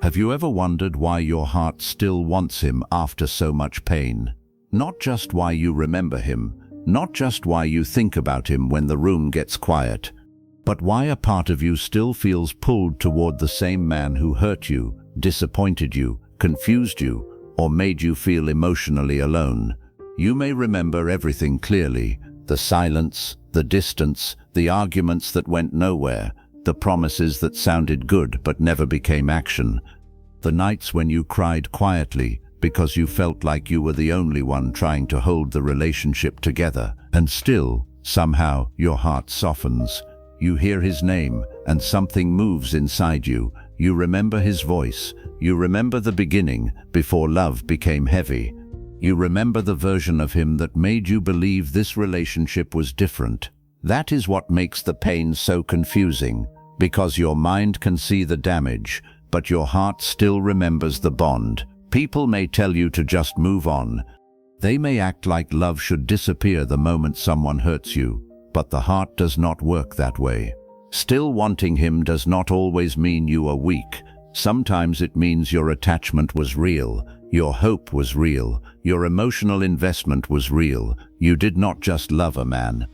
Have you ever wondered why your heart still wants him after so much pain? Not just why you remember him, not just why you think about him when the room gets quiet, but why a part of you still feels pulled toward the same man who hurt you, disappointed you, confused you, or made you feel emotionally alone. You may remember everything clearly: the silence, the distance, the arguments that went nowhere, the promises that sounded good but never became action, the nights when you cried quietly because you felt like you were the only one trying to hold the relationship together. And still, somehow, your heart softens. You hear his name, and something moves inside you. You remember his voice. You remember the beginning, before love became heavy. You remember the version of him that made you believe this relationship was different. That is what makes the pain so confusing, because your mind can see the damage, but your heart still remembers the bond. People may tell you to just move on. They may act like love should disappear the moment someone hurts you. But the heart does not work that way. Still wanting him does not always mean you are weak. Sometimes it means your attachment was real, your hope was real, your emotional investment was real. You did not just love a man.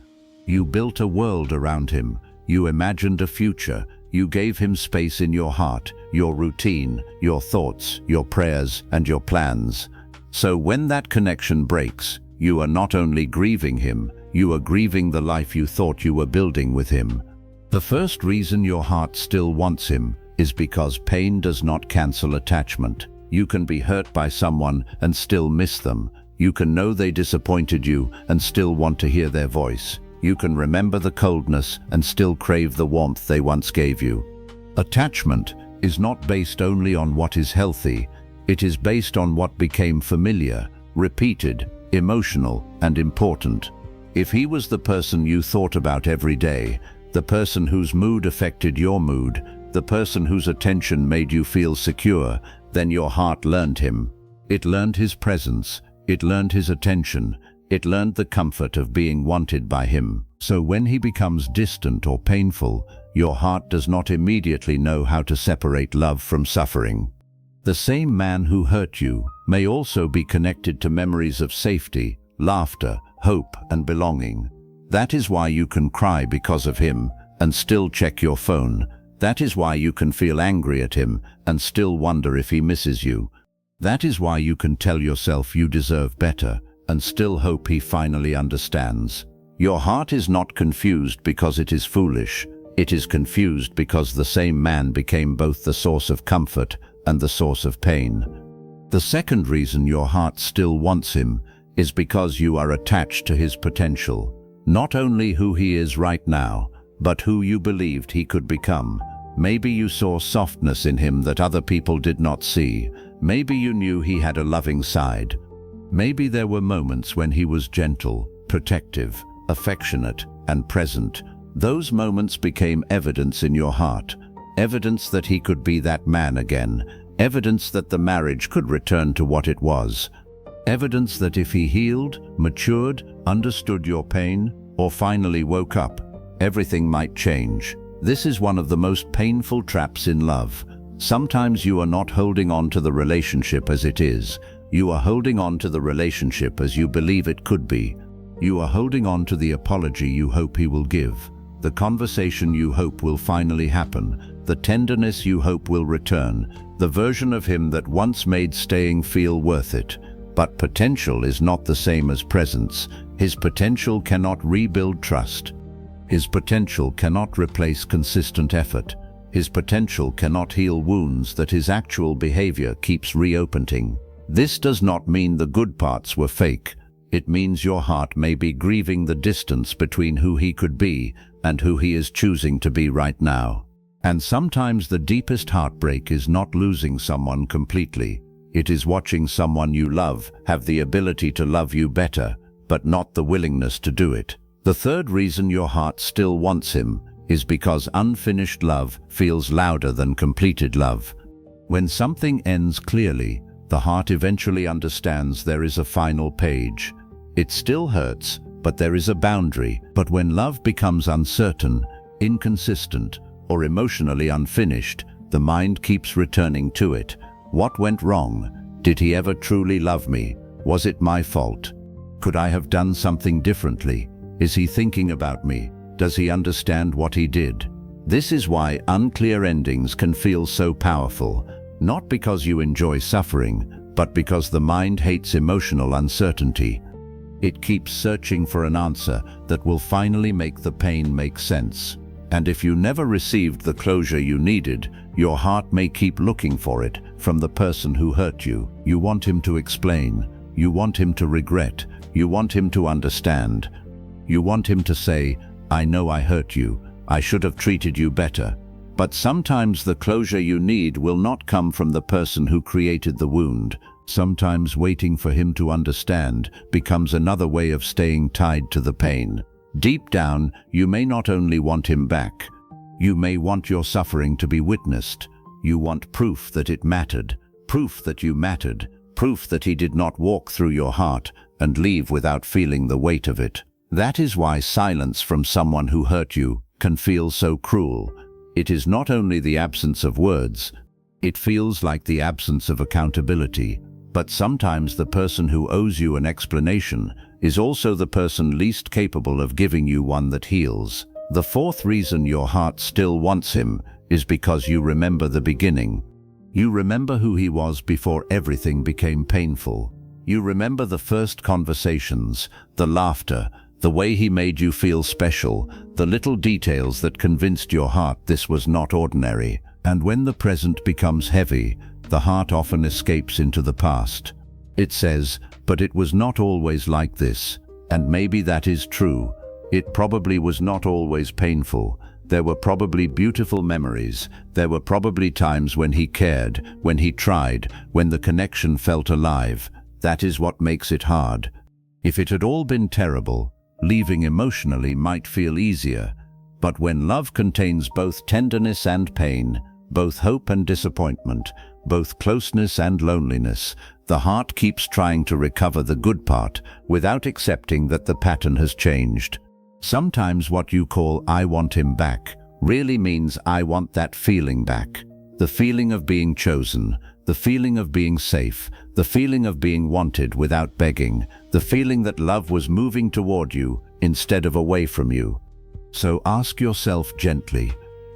You built a world around him. You imagined a future. You gave him space in your heart, your routine, your thoughts, your prayers, and your plans. So when that connection breaks, you are not only grieving him, you are grieving the life you thought you were building with him. The first reason your heart still wants him is because pain does not cancel attachment. You can be hurt by someone and still miss them. You can know they disappointed you and still want to hear their voice. You can remember the coldness and still crave the warmth they once gave you. Attachment is not based only on what is healthy. It is based on what became familiar, repeated, emotional, and important. If he was the person you thought about every day, the person whose mood affected your mood, the person whose attention made you feel secure, then your heart learned him. It learned his presence, it learned his attention, it learned the comfort of being wanted by him. So when he becomes distant or painful, your heart does not immediately know how to separate love from suffering. The same man who hurt you may also be connected to memories of safety, laughter, hope, and belonging. That is why you can cry because of him and still check your phone. That is why you can feel angry at him and still wonder if he misses you. That is why you can tell yourself you deserve better and still hope he finally understands. Your heart is not confused because it is foolish. It is confused because the same man became both the source of comfort and the source of pain. The second reason your heart still wants him is because you are attached to his potential. Not only who he is right now, but who you believed he could become. Maybe you saw softness in him that other people did not see. Maybe you knew he had a loving side. Maybe there were moments when he was gentle, protective, affectionate, and present. Those moments became evidence in your heart. Evidence that he could be that man again. Evidence that the marriage could return to what it was. Evidence that if he healed, matured, understood your pain, or finally woke up, everything might change. This is one of the most painful traps in love. Sometimes you are not holding on to the relationship as it is. You are holding on to the relationship as you believe it could be. You are holding on to the apology you hope he will give, the conversation you hope will finally happen, the tenderness you hope will return, the version of him that once made staying feel worth it. But potential is not the same as presence. His potential cannot rebuild trust. His potential cannot replace consistent effort. His potential cannot heal wounds that his actual behavior keeps reopening. This does not mean the good parts were fake. It means your heart may be grieving the distance between who he could be and who he is choosing to be right now. And sometimes the deepest heartbreak is not losing someone completely. It is watching someone you love have the ability to love you better, but not the willingness to do it. The third reason your heart still wants him is because unfinished love feels louder than completed love. When something ends clearly, the heart eventually understands there is a final page. It still hurts, but there is a boundary. But when love becomes uncertain, inconsistent, or emotionally unfinished, The mind keeps returning to it. What went wrong? Did he ever truly love me? Was it my fault? Could I have done something differently? Is he thinking about me? Does he understand what he did? This is why unclear endings can feel so powerful, not because you enjoy suffering, but because the mind hates emotional uncertainty. It keeps searching for an answer that will finally make the pain make sense. And if you never received the closure you needed, your heart may keep looking for it from the person who hurt you. You want him to explain. You want him to regret. You want him to understand. You want him to say, "I know I hurt you. I should have treated you better." But sometimes the closure you need will not come from the person who created the wound. Sometimes waiting for him to understand becomes another way of staying tied to the pain. Deep down, you may not only want him back. You may want your suffering to be witnessed. You want proof that it mattered, proof that you mattered, proof that he did not walk through your heart and leave without feeling the weight of it. That is why silence from someone who hurt you can feel so cruel. It is not only the absence of words, it feels like the absence of accountability. But sometimes the person who owes you an explanation is also the person least capable of giving you one that heals. The fourth reason your heart still wants him is because you remember the beginning. You remember who he was before everything became painful. You remember the first conversations, the laughter, the way he made you feel special, the little details that convinced your heart this was not ordinary. And when the present becomes heavy, the heart often escapes into the past. It says, "But it was not always like this." And maybe that is true. It probably was not always painful. There were probably beautiful memories. There were probably times when he cared, when he tried, when the connection felt alive. That is what makes it hard. If it had all been terrible, leaving emotionally might feel easier. But when love contains both tenderness and pain, both hope and disappointment, both closeness and loneliness, the heart keeps trying to recover the good part without accepting that the pattern has changed. Sometimes what you call "I want him back" really means "I want that feeling back." The feeling of being chosen, the feeling of being safe, the feeling of being wanted without begging, the feeling that love was moving toward you instead of away from you. So ask yourself gently,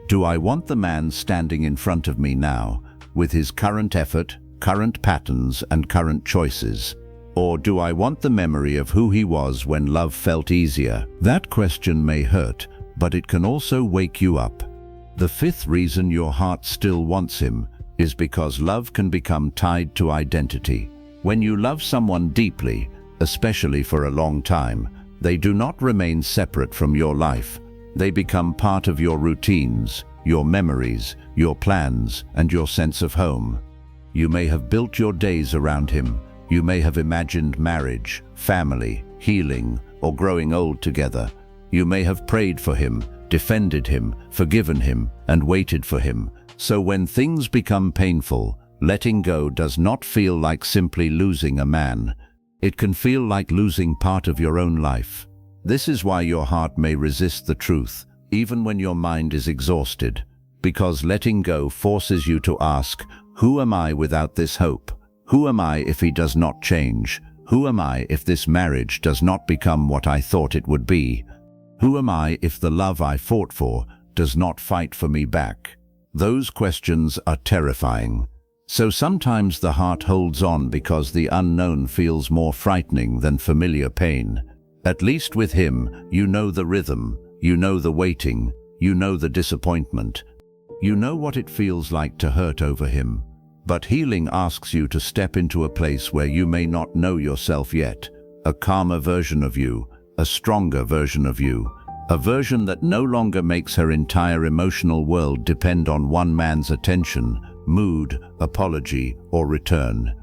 do I want the man standing in front of me now, with his current effort, current patterns, and current choices? Or do I want the memory of who he was when love felt easier? That question may hurt, but it can also wake you up. The fifth reason your heart still wants him is because love can become tied to identity. When you love someone deeply, especially for a long time, they do not remain separate from your life. They become part of your routines, your memories, your plans, and your sense of home. You may have built your days around him. You may have imagined marriage, family, healing, or growing old together. You may have prayed for him, defended him, forgiven him, and waited for him. So when things become painful, letting go does not feel like simply losing a man. It can feel like losing part of your own life. This is why your heart may resist the truth, even when your mind is exhausted, because letting go forces you to ask, who am I without this hope? Who am I if he does not change? Who am I if this marriage does not become what I thought it would be? Who am I if the love I fought for does not fight for me back? Those questions are terrifying. So sometimes the heart holds on because the unknown feels more frightening than familiar pain. At least with him, you know the rhythm, you know the waiting, you know the disappointment. You know what it feels like to hurt over him. But healing asks you to step into a place where you may not know yourself yet, a calmer version of you, a stronger version of you, a version that no longer makes her entire emotional world depend on one man's attention, mood, apology, or return.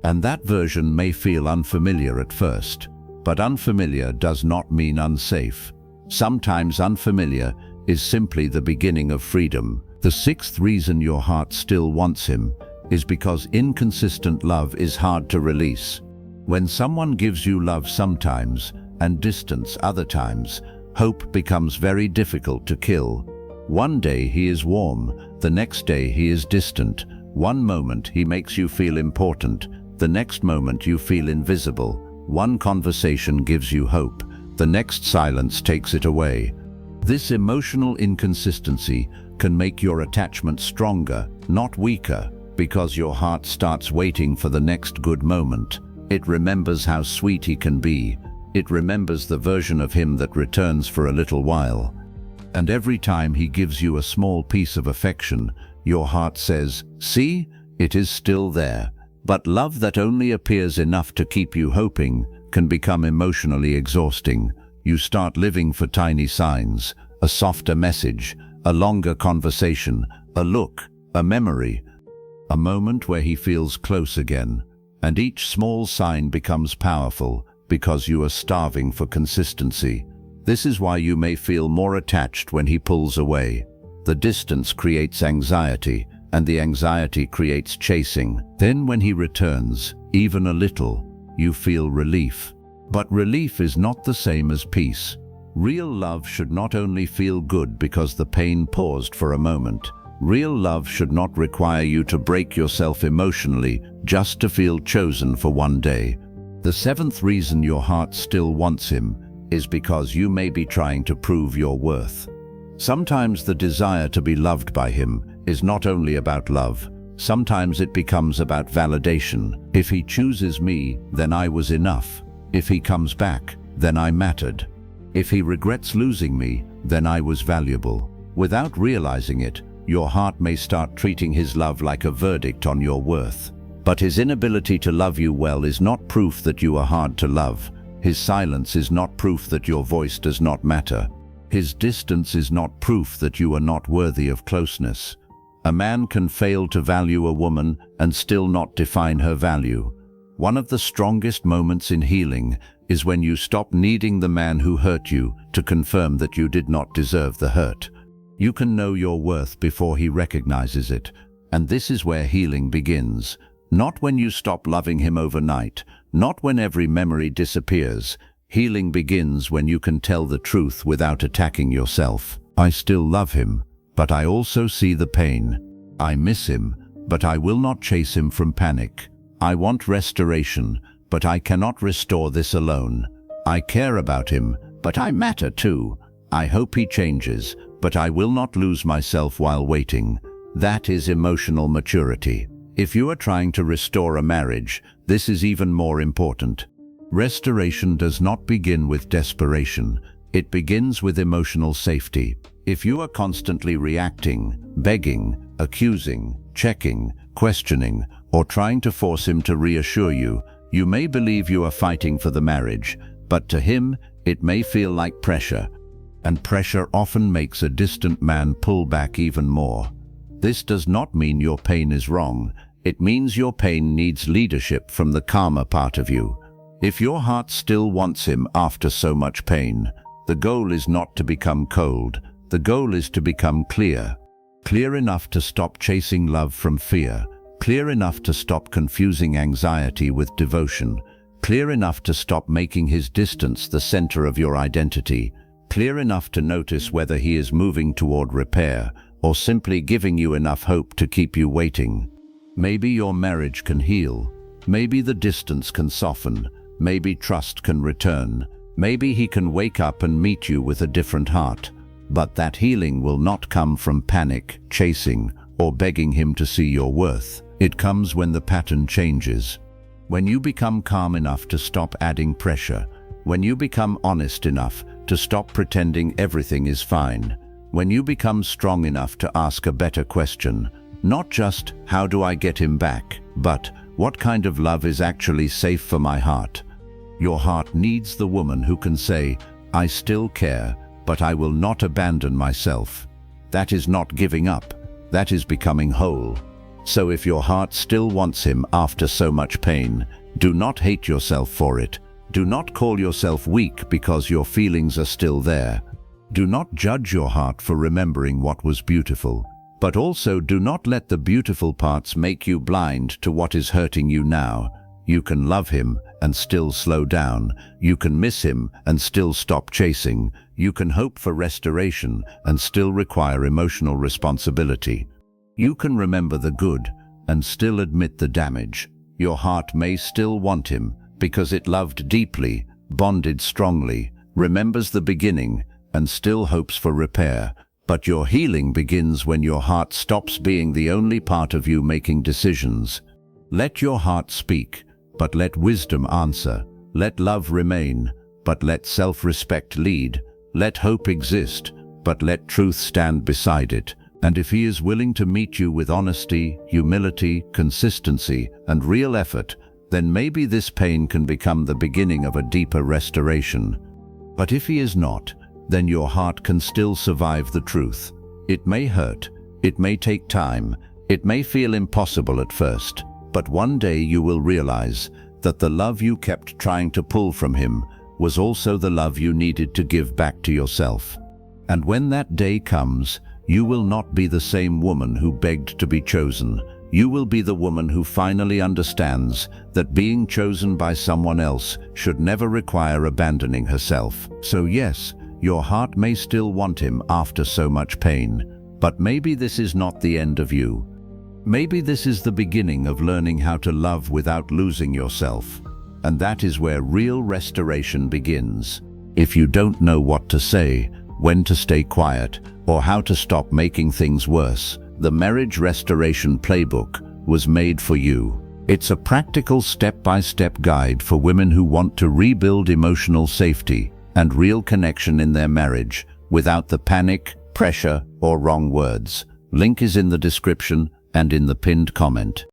And that version may feel unfamiliar at first, but unfamiliar does not mean unsafe. Sometimes unfamiliar is simply the beginning of freedom. The sixth reason your heart still wants him is because inconsistent love is hard to release. When someone gives you love sometimes and distance other times, hope becomes very difficult to kill. One day he is warm, the next day he is distant. One moment he makes you feel important, the next moment you feel invisible. One conversation gives you hope, the next silence takes it away. This emotional inconsistency can make your attachment stronger, not weaker, because your heart starts waiting for the next good moment. It remembers how sweet he can be. It remembers the version of him that returns for a little while. And every time he gives you a small piece of affection, your heart says, "See, it is still there." But love that only appears enough to keep you hoping can become emotionally exhausting. You start living for tiny signs, a softer message, a longer conversation, a look, a memory, a moment where he feels close again. And each small sign becomes powerful because you are starving for consistency. This is why you may feel more attached when he pulls away. The distance creates anxiety, and the anxiety creates chasing. Then when he returns, even a little, you feel relief. But relief is not the same as peace. Real love should not only feel good because the pain paused for a moment. Real love should not require you to break yourself emotionally just to feel chosen for one day. The seventh reason your heart still wants him is because you may be trying to prove your worth. Sometimes the desire to be loved by him is not only about love. Sometimes it becomes about validation. If he chooses me, then I was enough. If he comes back, then I mattered. If he regrets losing me, then I was valuable. Without realizing it, your heart may start treating his love like a verdict on your worth. But his inability to love you well is not proof that you are hard to love. His silence is not proof that your voice does not matter. His distance is not proof that you are not worthy of closeness. A man can fail to value a woman and still not define her value. One of the strongest moments in healing is when you stop needing the man who hurt you to confirm that you did not deserve the hurt. You can know your worth before he recognizes it, and this is where healing begins. Not when you stop loving him overnight, not when every memory disappears. Healing begins when you can tell the truth without attacking yourself. I still love him, but I also see the pain. I miss him, but I will not chase him from panic. I want restoration, but I cannot restore this alone. I care about him, but I matter too. I hope he changes, but I will not lose myself while waiting. That is emotional maturity. If you are trying to restore a marriage, this is even more important. Restoration does not begin with desperation. It begins with emotional safety. If you are constantly reacting, begging, accusing, checking, questioning, or trying to force him to reassure you, you may believe you are fighting for the marriage, but to him, it may feel like pressure. And pressure often makes a distant man pull back even more. This does not mean your pain is wrong. It means your pain needs leadership from the calmer part of you. If your heart still wants him after so much pain, the goal is not to become cold. The goal is to become clear. Clear enough to stop chasing love from fear. Clear enough to stop confusing anxiety with devotion. Clear enough to stop making his distance the center of your identity. Clear enough to notice whether he is moving toward repair or simply giving you enough hope to keep you waiting. Maybe your marriage can heal. Maybe the distance can soften. Maybe trust can return. Maybe he can wake up and meet you with a different heart. But that healing will not come from panic, chasing, or begging him to see your worth. It comes when the pattern changes. When you become calm enough to stop adding pressure. When you become honest enough to stop pretending everything is fine. When you become strong enough to ask a better question. Not just, how do I get him back? But, what kind of love is actually safe for my heart? Your heart needs the woman who can say, I still care, but I will not abandon myself. That is not giving up. That is becoming whole. So if your heart still wants him after so much pain, do not hate yourself for it. Do not call yourself weak because your feelings are still there. Do not judge your heart for remembering what was beautiful. But also do not let the beautiful parts make you blind to what is hurting you now. You can love him and still slow down. You can miss him and still stop chasing. You can hope for restoration and still require emotional responsibility. You can remember the good and still admit the damage. Your heart may still want him because it loved deeply, bonded strongly, remembers the beginning, and still hopes for repair. But your healing begins when your heart stops being the only part of you making decisions. Let your heart speak, but let wisdom answer. Let love remain, but let self-respect lead. Let hope exist, but let truth stand beside it. And if he is willing to meet you with honesty, humility, consistency, and real effort, then maybe this pain can become the beginning of a deeper restoration. But if he is not, then your heart can still survive the truth. It may hurt, it may take time, it may feel impossible at first, but one day you will realize that the love you kept trying to pull from him was also the love you needed to give back to yourself. And when that day comes, you will not be the same woman who begged to be chosen. You will be the woman who finally understands that being chosen by someone else should never require abandoning herself. So yes, your heart may still want him after so much pain, but maybe this is not the end of you. Maybe this is the beginning of learning how to love without losing yourself. And that is where real restoration begins. If you don't know what to say, when to stay quiet, or how to stop making things worse, the Marriage Restoration Playbook was made for you. It's a practical step-by-step guide for women who want to rebuild emotional safety and real connection in their marriage without the panic, pressure, or wrong words. Link is in the description and in the pinned comment.